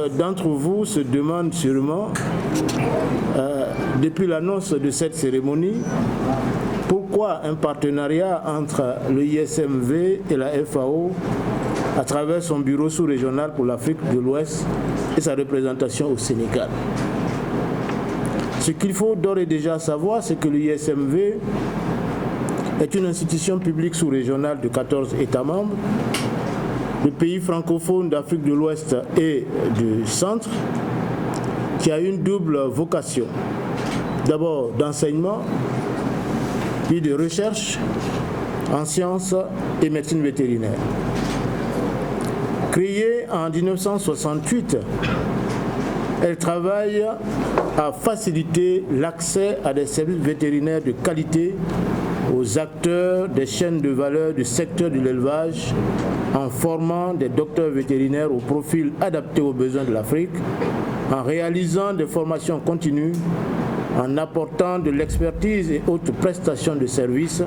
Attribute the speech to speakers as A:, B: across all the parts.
A: d'entre vous se demandent sûrement, depuis l'annonce de cette cérémonie, pourquoi un partenariat entre le ISMV et la FAO à travers son bureau sous-régional pour l'Afrique de l'Ouest et sa représentation au Sénégal. Ce qu'il faut d'ores et déjà savoir, c'est que l'ISMV est une institution publique sous-régionale de 14 États membres, de pays francophones d'Afrique de l'Ouest et du Centre, qui a une double vocation. D'abord d'enseignement, puis de recherche en sciences et médecine vétérinaire. Créée en 1968, elle travaille à faciliter l'accès à des services vétérinaires de qualité aux acteurs des chaînes de valeur du secteur de l'élevage en formant des docteurs vétérinaires au profil adapté aux besoins de l'Afrique, en réalisant des formations continues, en apportant de l'expertise et autres prestations de services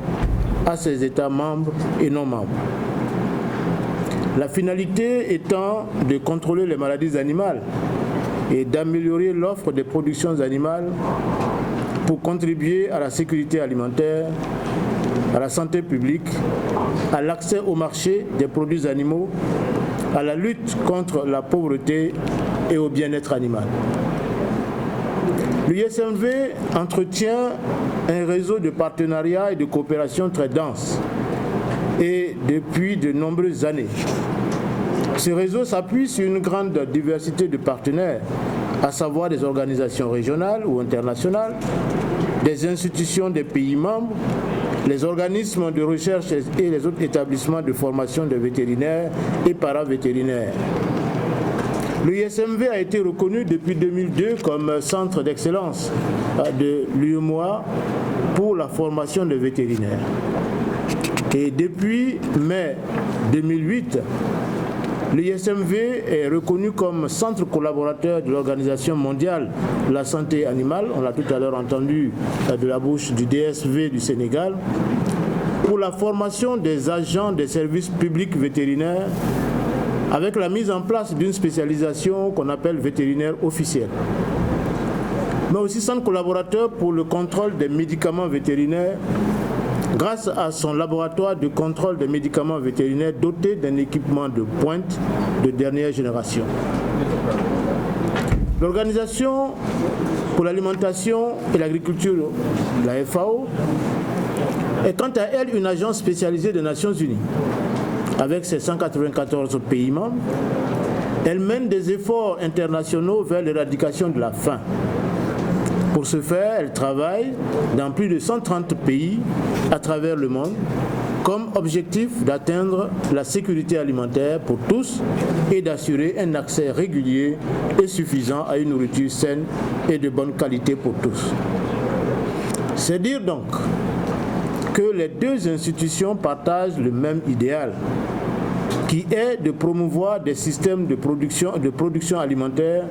A: à ses États membres et non membres. La finalité étant de contrôler les maladies animales et d'améliorer l'offre des productions animales pour contribuer à la sécurité alimentaire, à la santé publique, à l'accès au marché des produits animaux, à la lutte contre la pauvreté et au bien-être animal. L'ISMV entretient un réseau de partenariats et de coopération très dense et depuis de nombreuses années. Ce réseau s'appuie sur une grande diversité de partenaires, à savoir des organisations régionales ou internationales, des institutions des pays membres, les organismes de recherche et les autres établissements de formation de vétérinaires et paravétérinaires. L'ISMV a été reconnu depuis 2002 comme centre d'excellence de l'UEMOA pour la formation de vétérinaires. Et depuis mai 2008, l'ISMV est reconnu comme centre collaborateur de l'Organisation mondiale de la santé animale, on l'a tout à l'heure entendu de la bouche du DSV du Sénégal, pour la formation des agents des services publics vétérinaires avec la mise en place d'une spécialisation qu'on appelle vétérinaire officiel. Mais aussi centre collaborateur pour le contrôle des médicaments vétérinaires grâce à son laboratoire de contrôle des médicaments vétérinaires doté d'un équipement de pointe de dernière génération. L'Organisation pour l'alimentation et l'agriculture, la FAO, est quant à elle une agence spécialisée des Nations Unies. Avec ses 194 pays membres, elle mène des efforts internationaux vers l'éradication de la faim. Pour ce faire, elle travaille dans plus de 130 pays à travers le monde, comme objectif d'atteindre la sécurité alimentaire pour tous et d'assurer un accès régulier et suffisant à une nourriture saine et de bonne qualité pour tous. C'est dire donc que les deux institutions partagent le même idéal, qui est de promouvoir des systèmes de production alimentaire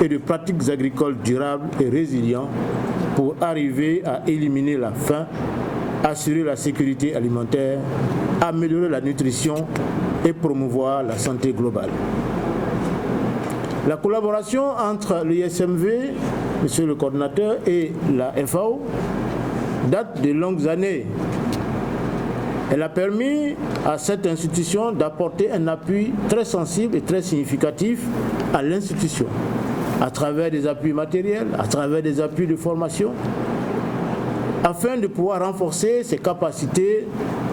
A: et de pratiques agricoles durables et résilients pour arriver à éliminer la faim, assurer la sécurité alimentaire, améliorer la nutrition et promouvoir la santé globale. La collaboration entre l'ISMV, monsieur le coordinateur, et la FAO date de longues années. Elle a permis à cette institution d'apporter un appui très sensible et très significatif à l'institution, à travers des appuis matériels, à travers des appuis de formation, afin de pouvoir renforcer ses capacités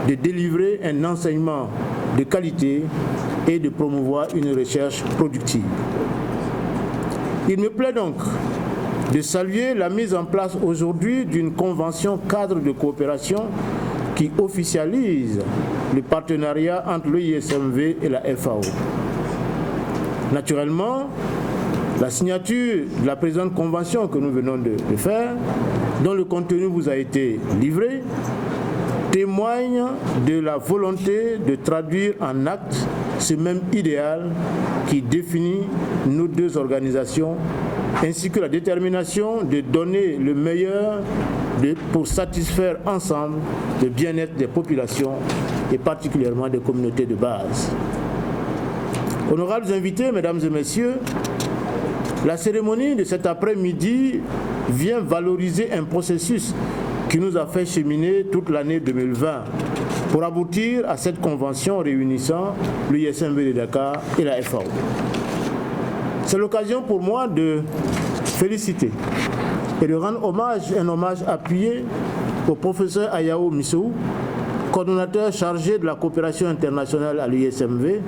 A: de délivrer un enseignement de qualité et de promouvoir une recherche productive. Il me plaît donc de saluer la mise en place aujourd'hui d'une convention cadre de coopération qui officialise le partenariat entre l'ISMV et la FAO. Naturellement, la signature de la présente convention que nous venons de faire, dont le contenu vous a été livré, témoigne de la volonté de traduire en actes ce même idéal qui définit nos deux organisations, ainsi que la détermination de donner le meilleur pour satisfaire ensemble le bien-être des populations et particulièrement des communautés de base. Honorables invités, mesdames et messieurs, La cérémonie de cet après-midi vient valoriser un processus qui nous a fait cheminer toute l'année 2020 pour aboutir à cette convention réunissant l'UISMV de Dakar et la FAO. C'est l'occasion pour moi de féliciter et de rendre un hommage appuyé au professeur Ayao Missou, coordonnateur chargé de la coopération internationale à l'UISMV,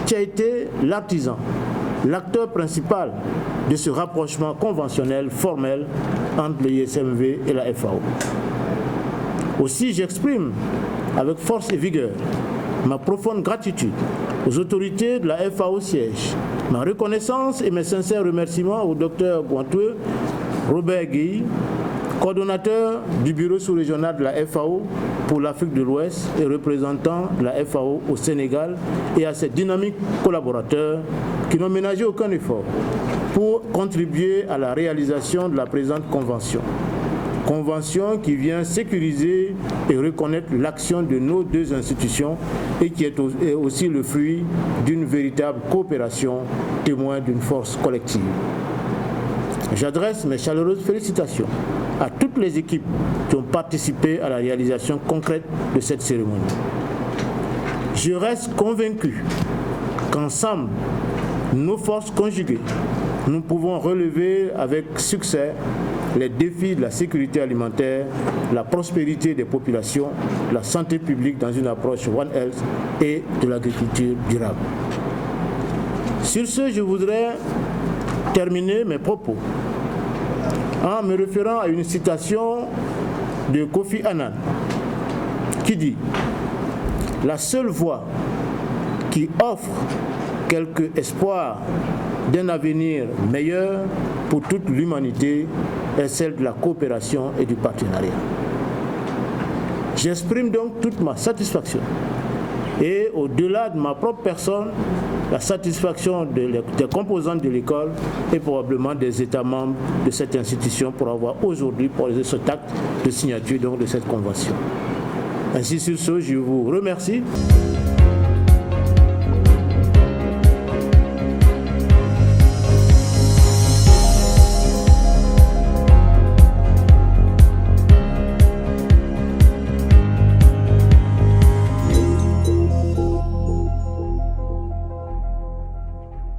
A: qui a été l'artisan, l'acteur principal de ce rapprochement conventionnel formel entre l'UISMV et la FAO. Aussi, j'exprime avec force et vigueur ma profonde gratitude aux autorités de la FAO siège, ma reconnaissance et mes sincères remerciements au Dr Guantoué Robert Guy, coordonnateur du bureau sous-régional de la FAO pour l'Afrique de l'Ouest et représentant de la FAO au Sénégal, et à ses dynamiques collaborateurs qui n'ont ménagé aucun effort pour contribuer à la réalisation de la présente convention. Convention qui vient sécuriser et reconnaître l'action de nos deux institutions et qui est aussi le fruit d'une véritable coopération, témoin d'une force collective. J'adresse mes chaleureuses félicitations à toutes les équipes qui ont participé à la réalisation concrète de cette cérémonie. Je reste convaincu qu'ensemble, nos forces conjuguées, nous pouvons relever avec succès les défis de la sécurité alimentaire, la prospérité des populations, la santé publique dans une approche One Health et de l'agriculture durable. Sur ce, je voudrais terminer mes propos en me référant à une citation de Kofi Annan qui dit « La seule voie qui offre quelque espoir d'un avenir meilleur pour toute l'humanité est celle de la coopération et du partenariat. » J'exprime donc toute ma satisfaction et au-delà de ma propre personne, la satisfaction des composantes de l'école et probablement des États membres de cette institution pour avoir aujourd'hui posé cet acte de signature donc, de cette convention. Ainsi sur ce, je vous remercie.